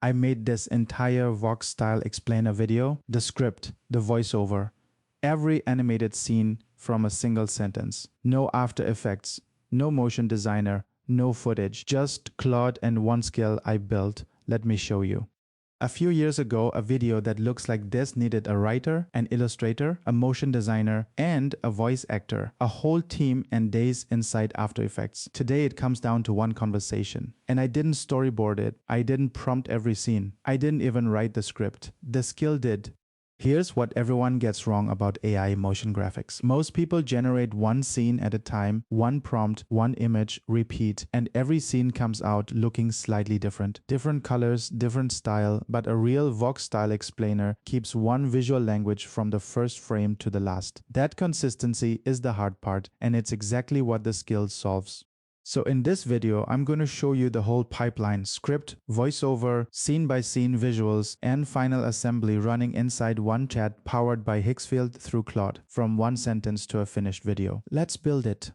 I made this entire Vox-Style explainer video, the script, the voiceover, every animated scene from a single sentence. No After Effects, no motion designer, no footage, just Claude and one skill I built. Let me show you. A few years ago, a video that looks like this needed a writer, an illustrator, a motion designer, and a voice actor, a whole team and days inside After Effects. Today it comes down to one conversation. And I didn't storyboard it, I didn't prompt every scene, I didn't even write the script. The skill did. Here's what everyone gets wrong about AI motion graphics. Most people generate one scene at a time, one prompt, one image, repeat, and every scene comes out looking slightly different. Different colors, different style, but a real Vox-Style explainer keeps one visual language from the first frame to the last. That consistency is the hard part, and it's exactly what the skill solves. So in this video, I'm going to show you the whole pipeline: script, voiceover, scene-by-scene visuals, and final assembly running inside one chat powered by Higgsfield through Claude, from one sentence to a finished video. Let's build it.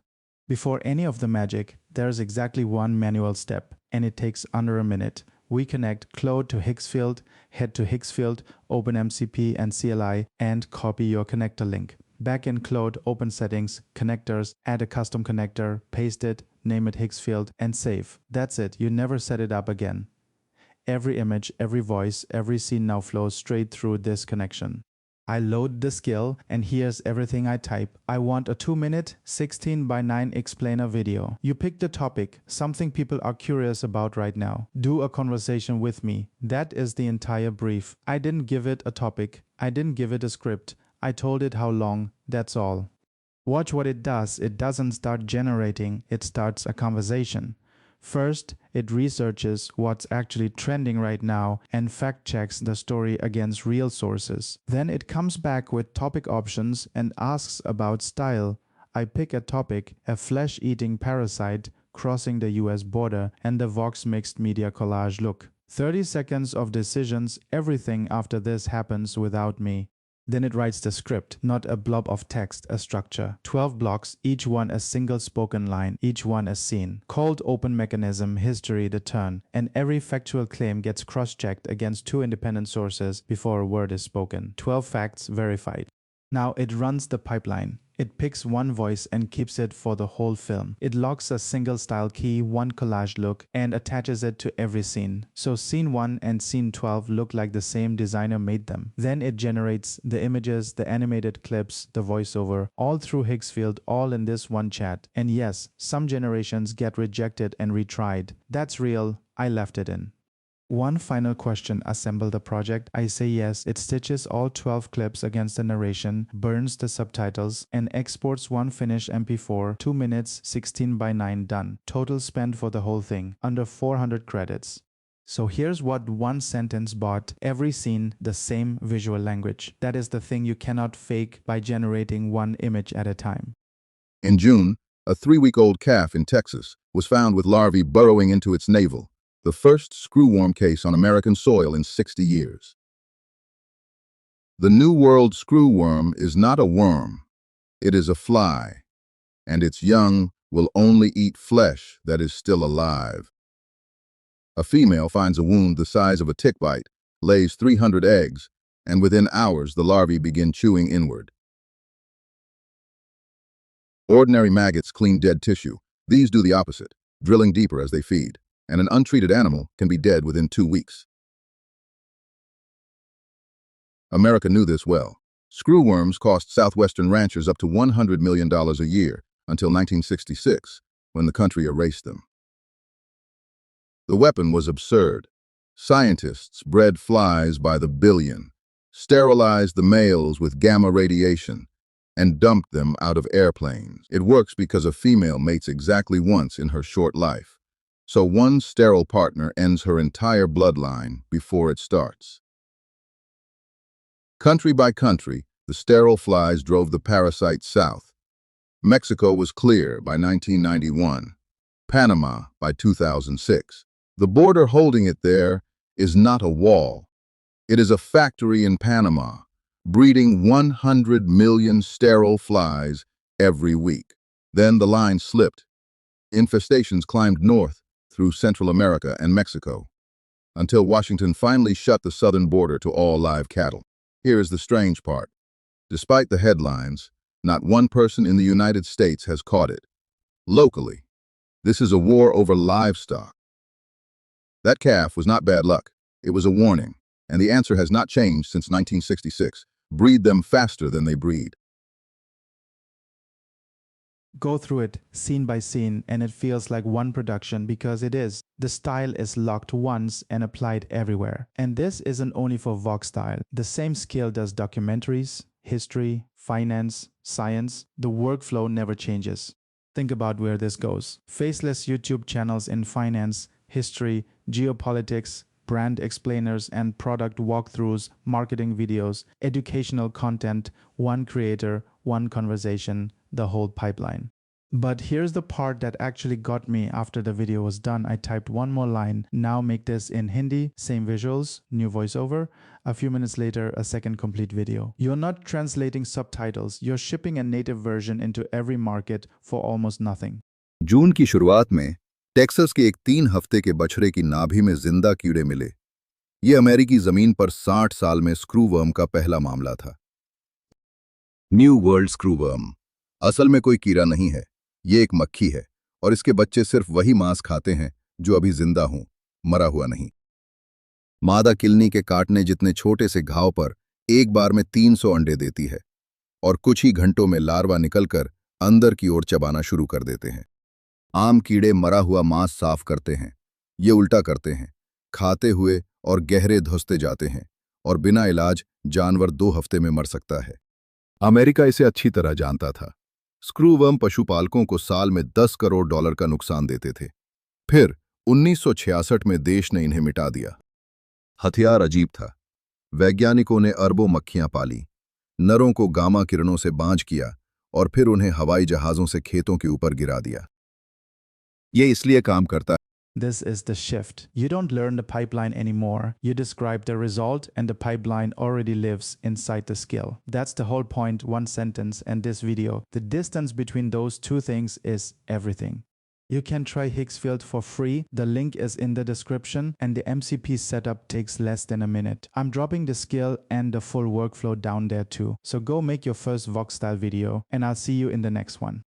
Before any of the magic, there's exactly one manual step, and it takes under a minute. We connect Claude to Higgsfield, head to Higgsfield, open MCP and CLI, and copy your connector link. Back in Claude, open settings, connectors, add a custom connector, paste it, name it Higgsfield, and save. That's it, you never set it up again. Every image, every voice, every scene now flows straight through this connection. I load the skill, and here's everything I type. I want a 2-minute, 16:9 explainer video. You pick the topic, something people are curious about right now. Do a conversation with me. That is the entire brief. I didn't give it a topic. I didn't give it a script. I told it how long, that's all. Watch what it does. It doesn't start generating, it starts a conversation. First, it researches what's actually trending right now and fact-checks the story against real sources. Then it comes back with topic options and asks about style. I pick a topic, a flesh-eating parasite crossing the US border, and the Vox mixed media collage look. 30 seconds of decisions, everything after this happens without me. Then it writes the script, not a blob of text, a structure. 12 blocks, each one a single spoken line, each one a scene. Cold open mechanism, history, the turn. And every factual claim gets cross-checked against 2 independent sources before a word is spoken. 12 facts verified. Now it runs the pipeline. It picks one voice and keeps it for the whole film. It locks a single style key, one collage look, and attaches it to every scene. So scene 1 and scene 12 look like the same designer made them. Then it generates the images, the animated clips, the voiceover, all through Higgsfield, all in this one chat. And yes, some generations get rejected and retried. That's real, I left it in. One final question: assemble the project? I say yes. It stitches all 12 clips against the narration, burns the subtitles, and exports one finished MP4, 2 minutes, 16:9 done. Total spent for the whole thing, under 400 credits. So here's what one sentence bought: every scene, the same visual language. That is the thing you cannot fake by generating one image at a time. In June, a 3-week-old calf in Texas was found with larvae burrowing into its navel, the first screwworm case on American soil in 60 years. The New World screwworm is not a worm, it is a fly, and its young will only eat flesh that is still alive. A female finds a wound the size of a tick bite, lays 300 eggs, and within hours the larvae begin chewing inward. Ordinary maggots clean dead tissue. These do the opposite, drilling deeper as they feed, and an untreated animal can be dead within 2 weeks. America knew this well. Screwworms cost southwestern ranchers up to $100 million a year until 1966, when the country erased them. The weapon was absurd. Scientists bred flies by the billion, sterilized the males with gamma radiation, and dumped them out of airplanes. It works because a female mates exactly once in her short life. So one sterile partner ends her entire bloodline before it starts. Country by country, the sterile flies drove the parasite south. Mexico was clear by 1991, Panama by 2006. The border holding it there is not a wall. It is a factory in Panama, breeding 100 million sterile flies every week. Then the line slipped. Infestations climbed north through Central America and Mexico. until Washington finally shut the southern border to all live cattle. Here is the strange part. Despite the headlines, not one person in the United States has caught it. Locally, this is a war over livestock. That calf was not bad luck. It was a warning, and the answer has not changed since 1966. Breed them faster than they breed. Go through it scene by scene and it feels like one production because it is. The style is locked once and applied everywhere. And this isn't only for Vox-Style. The same skill does documentaries, history, finance, science. The workflow never changes. Think about where this goes. Faceless YouTube channels in finance, history, geopolitics, brand explainers and product walkthroughs, marketing videos, educational content, one creator, one conversation, the whole pipeline. But here's the part that actually got me after the video was done. I typed one more line, now make this in Hindi, same visuals, new voiceover. A few minutes later, a second complete video. You're not translating subtitles, you're shipping a native version into every market for almost nothing. जून की शुरुआत में Texas के एक 3 हफ्ते के बछड़े की नाभि में जिंदा कीड़े मिले। ये अमेरिकी जमीन पर 60 साल में स्क्रूवर्म का पहला मामला था। न्यू वर्ल्ड स्क्रूवर्म असल में कोई कीड़ा नहीं है, ये एक मक्खी है और इसके बच्चे सिर्फ वही मांस खाते हैं जो अभी जिंदा हों, मरा हुआ नहीं। मादा किलनी के काटने जितने छोटे से घाव पर एक बार में 300 अंडे देती है और कुछ ही घंटों में लार्वा निकलकर अंदर की ओर चबाना शुरू कर देते हैं। आम कीड़े मरा हुआ मांस साफ करते हैं, ये उल्टा करते हैं, खाते हुए और गहरे धंसते जाते हैं और बिना इलाज जानवर 2 हफ्ते में मर सकता है। अमेरिका इसे अच्छी तरह जानता था। स्क्रूवर्म पशुपालकों को साल में $10 करोड़ का नुकसान देते थे। फिर 1966 में देश ने इन्हें मिटा दिया। हथियार अजीब था। वैज्ञानिकों ने अरबों मक्खियां पाली, नरों को गामा किरणों से बांझ किया और फिर उन्हें हवाई जहाजों से खेतों के ऊपर गिरा दिया। ये इसलिए काम करता है। This is the shift. You don't learn the pipeline anymore. You describe the result and the pipeline already lives inside the skill. That's the whole point, one sentence and this video. The distance between those two things is everything. You can try Higgsfield for free. The link is in the description and the MCP setup takes less than a minute. I'm dropping the skill and the full workflow down there too. So go make your first Vox-Style video and I'll see you in the next one.